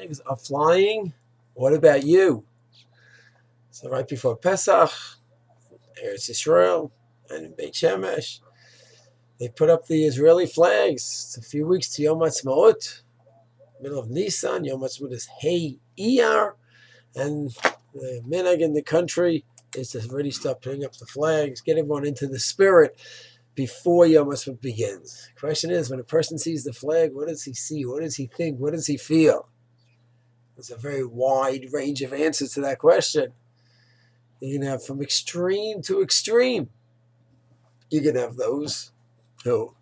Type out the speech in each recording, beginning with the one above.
flags are flying. What about you? So right before Pesach, Eretz Yisrael and Beit Shemesh, they put up the Israeli flags. It's a few weeks to Yom Ha'atzmaut, middle of Nisan. Yom Ha'atzmaut is Hey Iyar, and the minhag in the country is to already start putting up the flags, get everyone into the spirit before Yom Ha'atzmaut begins. The question is, when a person sees the flag, what does he see? What does he think? What does he feel? There's a very wide range of answers to that question. You can have from extreme to extreme. You can have those who,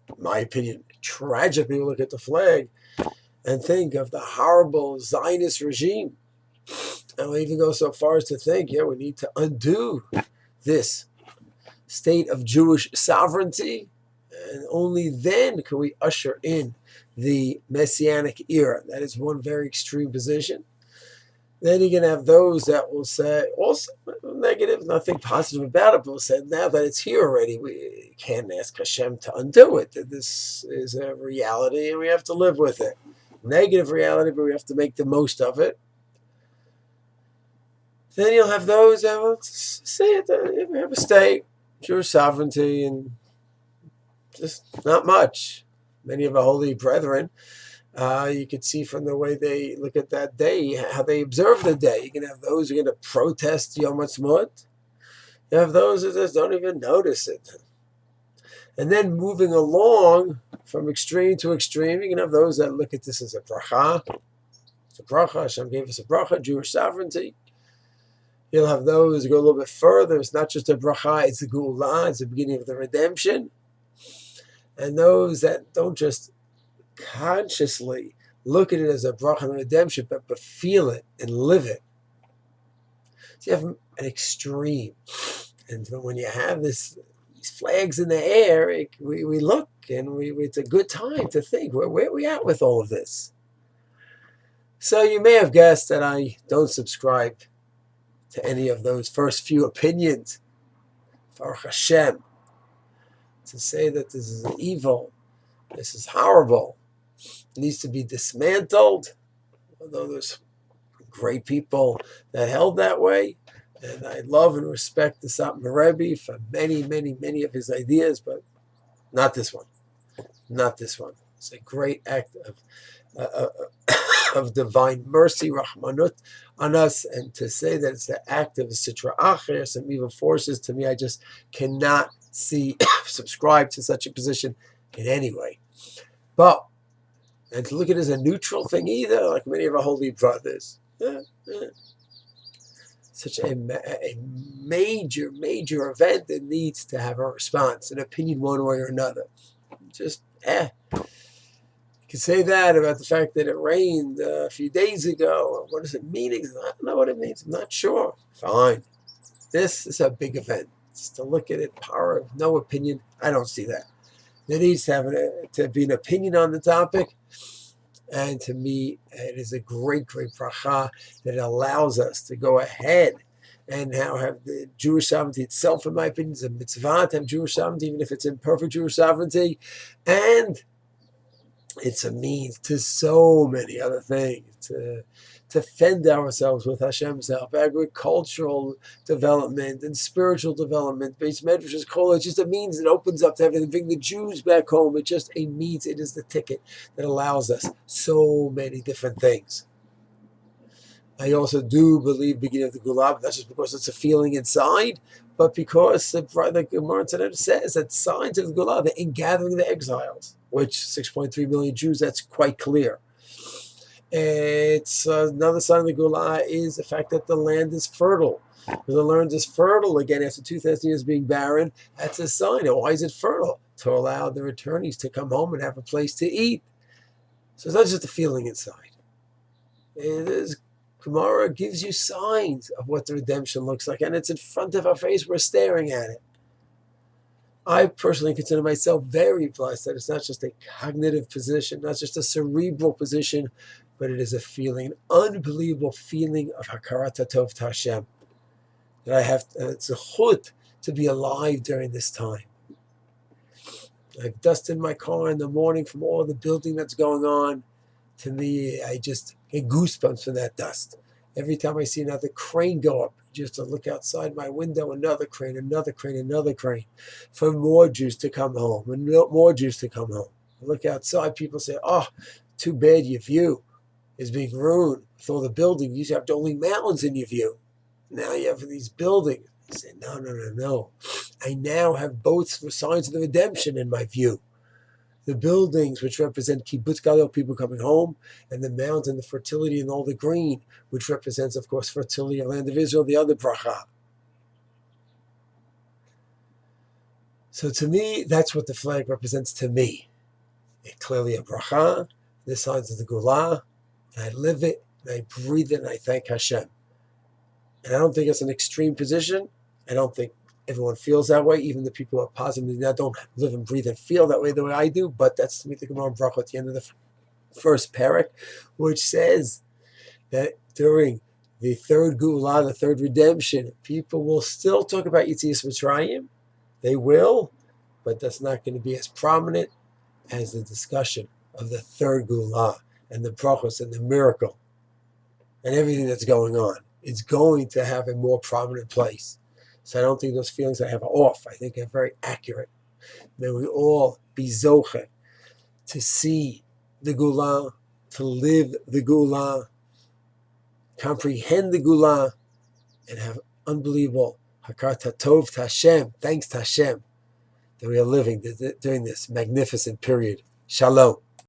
in my opinion, tragically look at the flag and think of the horrible Zionist regime. And we even go so far as to think, we need to undo this state of Jewish sovereignty, and only then can we usher in the Messianic era. That is one very extreme position. Then you're going to have those that will say, also negative, nothing positive about it, but will say, now that it's here already, we can't ask Hashem to undo it. This is a reality and we have to live with it. Negative reality, but we have to make the most of it. Then you'll have those that will say that we have a state, Jewish sovereignty, and just not much. Many of our holy brethren, you could see from the way they look at that day, how they observe the day. You can have those who are going to protest Yom Ha'atzmaut. You have those who just don't even notice it. And then moving along from extreme to extreme, you can have those that look at this as a bracha. It's a bracha. Hashem gave us a bracha, Jewish sovereignty. You'll have those who go a little bit further. It's not just a bracha, it's a geulah. It's the beginning of the redemption. And those that don't just consciously look at it as a bracha and redemption, but feel it and live it. So you have an extreme. And when you have these flags in the air, we look and it's a good time to think, where are we at with all of this? So you may have guessed that I don't subscribe to any of those first few opinions. Baruch Hashem. To say that this is evil, this is horrible, it needs to be dismantled, although there's great people that held that way, and I love and respect the Satmar Rebbe for many, many, many of his ideas, but not this one. Not this one. It's a great act of divine mercy, Rahmanut, on us, and to say that it's the act of a Sitra Acher, some evil forces, to me, I just cannot subscribe to such a position in any way. But, and to look at it as a neutral thing either, like many of our holy brothers. Such a major, major event that needs to have a response, an opinion one way or another. Just, You can say that about the fact that it rained a few days ago. What does it mean? I don't know what it means. I'm not sure. Fine. This is a big event. Just to look at it, power of no opinion, I don't see that. There needs to be an opinion on the topic. And to me, it is a great, great bracha that allows us to go ahead and now have the Jewish sovereignty itself, in my opinion, is a mitzvah to have Jewish sovereignty, even if it's imperfect Jewish sovereignty. And it's a means to so many other things, to fend ourselves with Hashem's help, agricultural development and spiritual development, Beis Medrash's call. It's just a means that opens up to everything, bring the Jews back home. It's just a means, it is the ticket that allows us so many different things. I also do believe beginning of the Geulah, but that's just because it's a feeling inside, but because the Gemara today says that signs of the Geulah, they're in gathering the exiles, which 6.3 million Jews, that's quite clear. It's another sign of the Geulah is the fact that the land is fertile. When the land is fertile, again, after 2,000 years being barren, that's a sign. And why is it fertile? To allow the returnees to come home and have a place to eat. So it's not just a feeling inside. It is, Gemara gives you signs of what the redemption looks like, and it's in front of our face. We're staring at it. I personally consider myself very blessed that it's not just a cognitive position, not just a cerebral position, but it is a feeling, an unbelievable feeling of Hakarat Tov to Hashem. That I have, it's a chut to be alive during this time. I've dusted my car in the morning from all the building that's going on. To me, I just get goosebumps from that dust. Every time I see another crane go up, just to look outside my window, another crane, another crane, another crane, for more Jews to come home, and more Jews to come home. I look outside, people say, oh, too bad your view is being ruined with all the buildings. You used to have only mountains in your view. Now you have these buildings. I say, no. I now have both signs of the redemption in my view. The buildings, which represent kibbutz gadol, people coming home, and the mountain, the fertility and all the green, which represents, of course, fertility of the land of Israel, the other bracha. So to me, that's what the flag represents to me. It's clearly a bracha, the signs of the Geulah, and I live it, and I breathe it, and I thank Hashem. And I don't think it's an extreme position. I don't think everyone feels that way, even the people who are positive now don't live and breathe and feel that way the way I do, but that's to me the Gemara Bracha at the end of the first parak, which says that during the third Geulah, the third redemption, people will still talk about Yetzias Mitzrayim. They will, but that's not going to be as prominent as the discussion of the third Geulah and the brachos and the miracle and everything that's going on. It's going to have a more prominent place. So I don't think those feelings I have are off. I think they're very accurate. May we all be zoche to see the Geulah, to live the Geulah, comprehend the Geulah, and have unbelievable hakar tatov to Hashem, thanks to Hashem, that we are living during this magnificent period. Shalom.